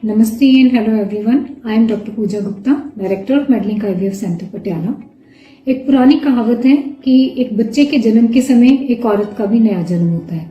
Namaste and hello everyone. I am Dr. Pooja Gupta, Director of Medlink IVF Center Patiala. एक पुरानी कहावत है कि एक बच्चे के जन्म के समय एक औरत का भी नया जन्म होता है।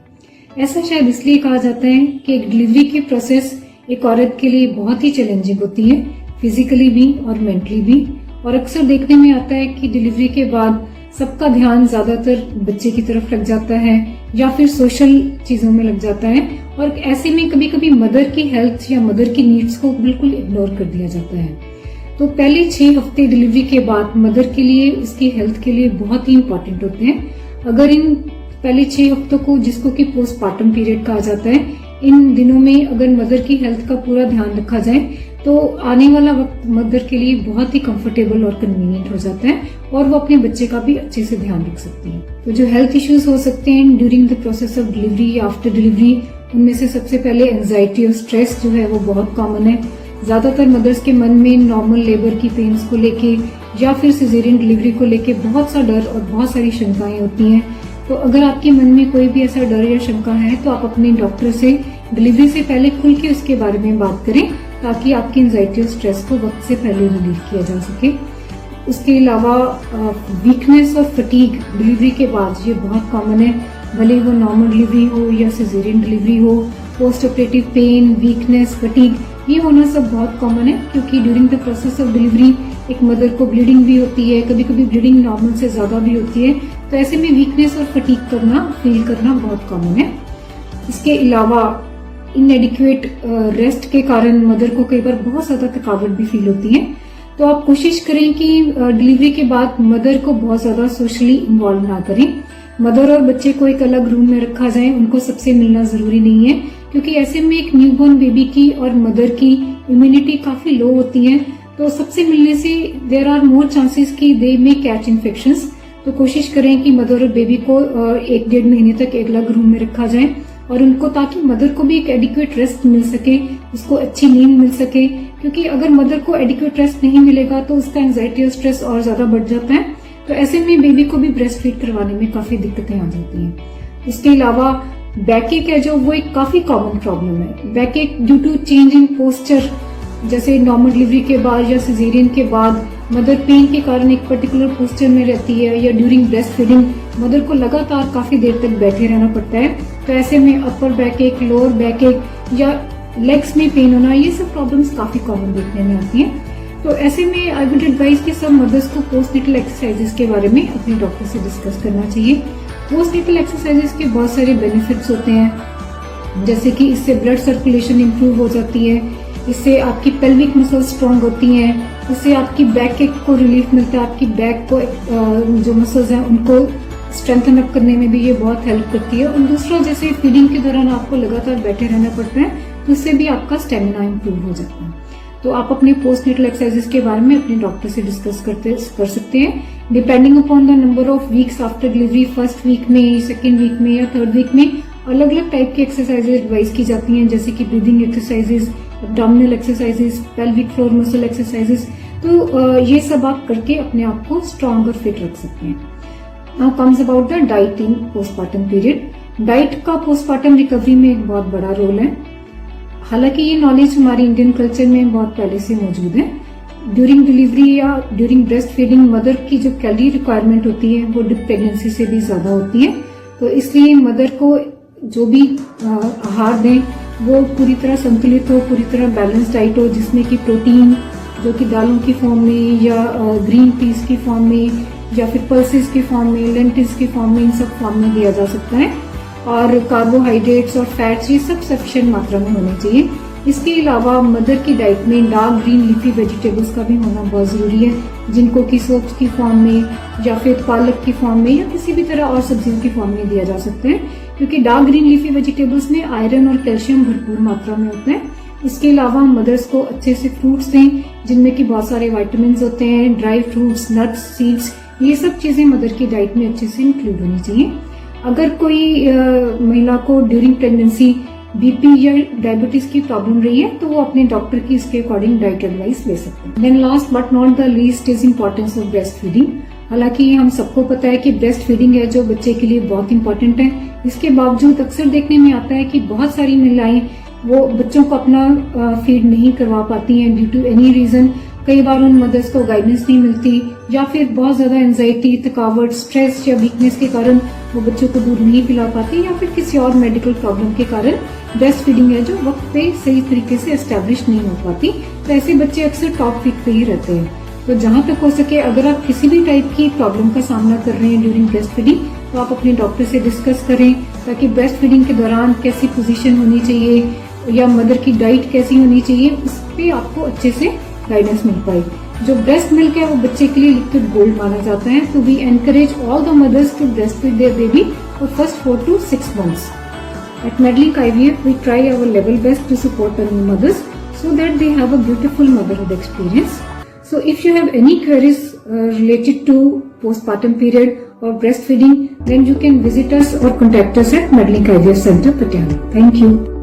ऐसा शायद इसलिए कहा जाता है कि एक डिलीवरी की प्रोसेस एक औरत के लिए बहुत ही चैलेंजिंग होती है, फिजिकली भी और मेंटली भी। और अक्सर देखने में आता है कि डिलीवरी के बाद सबका ध्यान ज्यादातर बच्चे की तरफ लग जाता है या फिर सोशल चीजों में लग जाता है, और ऐसे में कभी कभी मदर की हेल्थ या मदर की नीड्स को बिल्कुल इग्नोर कर दिया जाता है। तो पहले 6 हफ्ते डिलीवरी के बाद मदर के लिए, इसकी हेल्थ के लिए बहुत ही इंपॉर्टेंट होते हैं। अगर इन पहले 6 हफ्तों को, जिसको कि पोस्टमार्टम पीरियड कहा जाता है, इन दिनों में अगर मदर की हेल्थ का पूरा ध्यान रखा जाए तो आने वाला वक्त मदर के लिए बहुत ही कंफर्टेबल और कन्वीनियंट हो जाता है और वो अपने बच्चे का भी अच्छे से ध्यान रख सकती है। तो जो हेल्थ इश्यूज हो सकते हैं during the process of delivery या आफ्टर डिलीवरी, उनमें से सबसे पहले एंजाइटी और स्ट्रेस जो है वो बहुत कॉमन है। ज्यादातर मदर्स के मन में नॉर्मल लेबर की पेन्स को लेके या फिर सिजेरियन डिलीवरी को लेके बहुत सा डर और बहुत सारी शंकाएं होती हैं। तो अगर आपके मन में कोई भी ऐसा डर या शंका है तो आप अपने डॉक्टर से डिलीवरी से पहले खुल के उसके बारे में बात करें, ताकि आपकी एंजाइटी और स्ट्रेस को वक्त से पहले रिलीव किया जा सके। उसके अलावा वीकनेस और फटीग डिलीवरी के बाद ये बहुत कॉमन है, भले वो नॉर्मल डिलीवरी हो या सिजेरियन डिलीवरी हो। Post operative pain, weakness, fatigue, ये होना सब बहुत कॉमन है, क्योंकि during the process of delivery एक मदर को ब्लीडिंग भी होती है, कभी कभी ब्लीडिंग नॉर्मल से ज्यादा भी होती है। तो ऐसे में वीकनेस और फटीग फील करना बहुत कॉमन है। इसके अलावा इनएडिक्वेट रेस्ट के कारण मदर को कई बार बहुत ज्यादा थकावट भी फील होती है। तो आप कोशिश करें कि डिलीवरी के बाद मदर को बहुत ज्यादा सोशली इन्वॉल्व ना करें। मदर और बच्चे को एक अलग रूम में रखा जाए, उनको सबसे मिलना जरूरी नहीं है, क्योंकि ऐसे में एक न्यूबॉर्न बेबी की और मदर की इम्यूनिटी काफी लो होती है। तो सबसे मिलने से देयर आर मोर चांसेस कि दे मे कैच इन्फेक्शंस। तो कोशिश करें कि मदर और बेबी को 1-1.5 महीने तक एक अलग रूम में रखा जाए, और उनको, ताकि मदर को भी एक एडिक्वेट रेस्ट मिल सके, उसको अच्छी नींद मिल सके। क्योंकि अगर मदर को एडिक्वेट रेस्ट नहीं मिलेगा तो उसका एंजाइटी और स्ट्रेस और ज्यादा बढ़ जाता है। तो ऐसे में बेबी को भी ब्रेस्ट फीड करवाने में काफी दिक्कतें आ जाती हैं। इसके अलावा बैकएक है जो, वो एक काफी कॉमन प्रॉब्लम है। Backache due to change in posture, जैसे नॉर्मल डिलीवरी के बाद या सिजेरियन के बाद मदर पेन के कारण एक पर्टिकुलर पोस्चर में रहती है, या ड्यूरिंग ब्रेस्ट फीडिंग मदर को लगातार काफी देर तक बैठे रहना पड़ता है। तो ऐसे में अपर बैकएक, लोअर बैकएक या लेग्स में पेन होना, ये सब प्रॉब्लम्स काफी कॉमन देखने में आती हैं। तो ऐसे में आई वुड एडवाइज कि सब मदर्स को पोस्टनेटल एक्सरसाइजेस के बारे में अपने डॉक्टर से डिस्कस करना चाहिए। पोस्टनेटल एक्सरसाइजेस के बहुत सारे बेनिफिट्स होते हैं, जैसे कि इससे ब्लड सर्कुलेशन इंप्रूव हो जाती है, इससे आपकी पेल्विक मसल्स स्ट्रांग होती हैं, इससे आपकी बैक एक को रिलीफ मिलता है, आपकी बैक को जो मसल्स हैं उनको स्ट्रेंथन अप करने में भी ये बहुत हेल्प करती है। और दूसरा, जैसे फीडिंग के दौरान आपको लगातार बैठे रहना पड़ता है, तो उससे भी आपका स्टेमिना इंप्रूव हो जाता है। तो आप अपने पोस्टनेटल एक्सरसाइजेस के बारे में अपने डॉक्टर से डिस्कस कर सकते हैं, depending upon the number of weeks after delivery. First week में, सेकेंड वीक में या थर्ड वीक में अलग अलग टाइप की एक्सरसाइजेज एडवाइस की जाती हैं, जैसे कि breathing exercises, abdominal exercises, pelvic floor muscle exercises. तो ये सब आप करके अपने आप को स्ट्रांग और फिट रख सकते हैं। Now comes about the diet in postmortem period. Diet का पोस्टमार्टम रिकवरी में एक बहुत बड़ा रोल है। हालांकि ये नॉलेज हमारे इंडियन कल्चर में बहुत पहले से मौजूद है। ड्यूरिंग डिलीवरी या ड्यूरिंग ब्रेस्ट फीडिंग मदर की जो कैलोरी रिक्वायरमेंट होती है वो प्रेगनेंसी से भी ज्यादा होती है। तो इसलिए मदर को जो भी आहार दें वो पूरी तरह संतुलित हो, पूरी तरह बैलेंस डाइट हो, जिसमें कि प्रोटीन जो कि दालों की फॉर्म में या ग्रीन पीस की फॉर्म में या फिर पल्सेस की फॉर्म में, लेंटिल्स की फॉर्म में, इन सब फॉर्म में दिया जा सकता है। और कार्बोहाइड्रेट्स और फैट्स, ये सब सफिशिएंट मात्रा में होने चाहिए। इसके अलावा मदर की डाइट में डार्क ग्रीन लीफी वेजिटेबल्स का भी होना बहुत जरूरी है, जिनको कि सोप्स की फॉर्म में या फिर पालक की फॉर्म में या किसी भी तरह और सब्जियों की फॉर्म में दिया जा सकता है, क्योंकि डार्क ग्रीन लीफी वेजिटेबल्स में आयरन और कैल्शियम भरपूर मात्रा में होते हैं। इसके अलावा मदर्स को अच्छे से फ्रूट्स दें, जिनमें कि बहुत सारे विटामिन होते हैं, ड्राई फ्रूट्स, नट्स, सीड्स, ये सब चीजें मदर की डाइट में अच्छे से इंक्लूड होनी चाहिए। अगर कोई महिला को ड्यूरिंग प्रेगनेंसी बीपी या डायबिटीज की प्रॉब्लम रही है तो वो अपने डॉक्टर की इसके अकॉर्डिंग डाइट एडवाइस ले सकते हैं। Then last but not the least is importance of breast feeding. हालांकि हम सबको पता है कि ब्रेस्ट फीडिंग है जो बच्चे के लिए बहुत इंपॉर्टेंट है, इसके बावजूद अक्सर देखने में आता है कि बहुत सारी महिलाएं वो बच्चों को अपना फीड नहीं करवा पाती हैं ड्यू टू एनी रीजन। कई बार उन मदर्स को गाइडेंस नहीं मिलती, या फिर बहुत ज्यादा एंजाइटी, थकावट, स्ट्रेस या वीकनेस के कारण वो बच्चों को दूध नहीं पिला पाती, या फिर किसी और मेडिकल प्रॉब्लम के कारण ब्रेस्ट फीडिंग है जो वक्त पे सही तरीके से एस्टेब्लिश नहीं हो पाती। तो ऐसे बच्चे अक्सर टॉप फीड पे ही रहते हैं। तो जहां तक हो सके, अगर आप किसी भी टाइप की प्रॉब्लम का सामना कर रहे हैं ड्यूरिंग ब्रेस्ट फीडिंग, तो आप अपने डॉक्टर से डिस्कस करें, ताकि ब्रेस्ट फीडिंग के दौरान कैसी पोजीशन होनी चाहिए या मदर की डाइट कैसी होनी चाहिए, उस पे आपको अच्छे से गाइडेंस मिल पाए। जो ब्रेस्ट मिल्क है वो बच्चे के लिए लिक्विड गोल्ड माना जाता है। तो we encourage all the mothers to breast feed their baby for first 4 to 6 months. At Medlink IVF, we try our level best to support the new mothers so that they have a beautiful motherhood experience. So if you have any queries related to postpartum period or breastfeeding, then you can visit us or contact us at Medlink IVF Center, Patiala. Thank you.